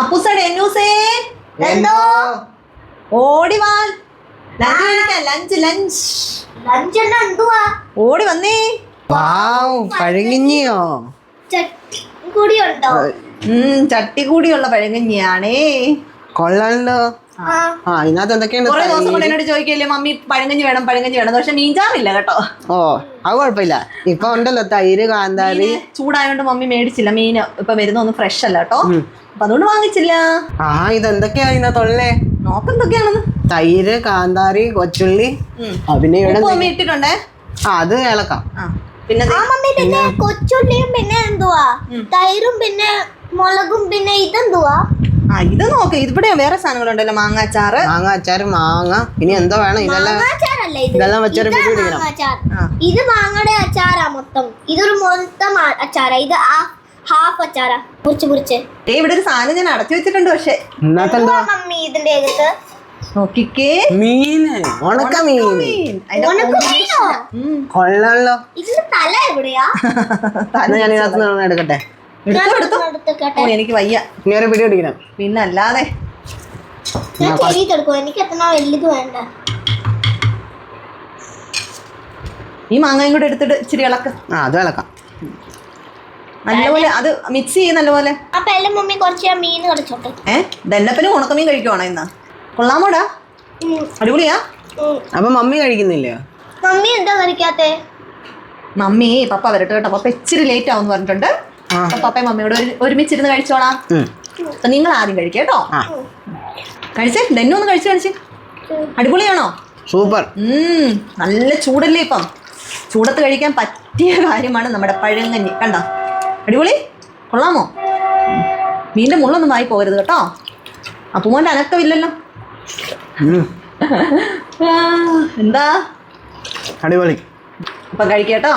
അപ്പൂസടെ എന്നൂസേ എന്തോ ഓടി വാ. ലഞ്ച് ലഞ്ച് ലഞ്ച് എന്തുവാ? ഓടി വന്നേ. വാവ്, പഴങ്കഞ്ഞിയോ? ചട്ടിക്കൂടിയുണ്ടോ? ചട്ടി കൂടിയുള്ള പഴങ്കഞ്ഞിയാണേ. കൊള്ളാലോ. ആ, ഇതിനകത്ത് എന്തൊക്കെയാണ്? കുറെ ദിവസം കൊണ്ട് എന്നോട് ചോദിക്കല്ലേ മമ്മി പഴങ്കഞ്ഞി വേണം പഴങ്കഞ്ഞി വേണം, പക്ഷെ മീൻചാറില്ല കേട്ടോ. ഓ, അത് കുഴപ്പമില്ല. ഇപ്പൊ ഉണ്ടല്ലോ തൈര്, കാന്താരി. ചൂടായോണ്ട് മമ്മി മേടിച്ചില്ല. മീൻ ഇപ്പൊ വരുന്നൊന്നും ഫ്രഷ് അല്ല കേട്ടോ, അപ്പൊ അതുകൊണ്ട് വാങ്ങിച്ചില്ല. ആ, ഇതെന്തൊക്കെയാ ഇതിനകത്തുള്ളേ? നോക്കെന്തൊക്കെയാണെന്ന്. തൈര്, കാന്താരി, കൊച്ചുള്ളി, പിന്നെ ഇവിടെ മമ്മി ഇട്ടിട്ടുണ്ടേ. അത് ഇളക്കാം. പിന്നെ പിന്നെ കൊച്ചുള്ളിയും പിന്നെ എന്തുവാ തൈരും പിന്നെ മുളകും പിന്നെ ഇതെന്തുവാ? ഇത് നോക്ക്, ഇവിടെ വേറെ സാധനങ്ങളുണ്ടല്ലോ. മാങ്ങാച്ചാറ്, മാങ്ങാച്ചാറ്, മാങ്ങ, ഇനി എന്തോ വേണം. ഇതെല്ലാം വെച്ചൊരു പിടി പിടിക്കണം. ഇത് മാങ്ങയുടെ അച്ചാറാ മൊത്തം. ഇതൊരു മൊത്തം അച്ചാറാ. ഇത് ഹാഫ് അച്ചാറാ, മുറിച്ച് ഇവിടെ ഒരു സാധനം ഞാൻ അടച്ചു വെച്ചിട്ടുണ്ട്. പക്ഷെ മമ്മി ഇതിന്റെ അകത്ത് നോക്കിക്കേ, മീന്, ഉണക്ക മീൻ. കൊള്ളാലോ. ഇതിന്റെ തല എവിടെയാ? ഞാൻ ഇതിനകത്ത് എടുക്കട്ടെ. എനിക്ക് വയ്യ. ഇനി ഒരു പിടി പിടിക്കണം. പിന്നെ അല്ലാതെ ഞാൻ ചെറിയതെടുക്കും. എനിക്ക് എത്ര വലുത് വേണ്ട. ഈ മാങ്ങയും കൂടെ എടുത്തിട്ട് ഇച്ചിരി ഇളക്ക്. അത് ഇളക്കാം നല്ലപോലെ. അത് മിക്സ് ചെയ്യും നല്ലപോലെ. അപ്പൊ എല്ലാം മമ്മി കുറച്ച് മീൻ കടിച്ചോട്ടെ. ദന്നപ്പനും ഉണക്കമീൻ കഴിക്കുവാണോ ഇന്ന്? കൊള്ളാമോടാ, അടിപൊളിയാ. അപ്പൊ മമ്മി കഴിക്കുന്നില്ലയോ? മമ്മി എന്താ കഴിക്കാത്തെ? മമ്മി പപ്പ വരട്ടെ കേട്ടോ, പപ്പ ഇച്ചിരി ലേറ്റ് ആവും പറഞ്ഞിട്ടുണ്ട്. പപ്പയും മമ്മിയോട് ഒരുമിച്ചിരുന്ന് കഴിച്ചോളാം. അപ്പൊ നിങ്ങൾ ആദ്യം കഴിക്കേട്ടോ. കഴിച്ചേ, ഡെന്നു ഒന്ന് കഴിച്ചേ. അടിപൊളിയാണോ? സൂപ്പർ. നല്ല ചൂടല്ലേ ഇപ്പം. ചൂടത്ത് കഴിക്കാൻ പറ്റിയ കാര്യമാണ് നമ്മുടെ പഴങ്കഞ്ഞി. കണ്ടോ, അടിപൊളി. കൊള്ളാമോ? മീൻ്റെ മുള്ളൊന്നും വായി പോകരുത് കേട്ടോ. അപ്പുമോൻ്റെ അനക്കമില്ലല്ലോ. എന്താ അടിപൊളി. അപ്പൊ കഴിക്കേട്ടോ.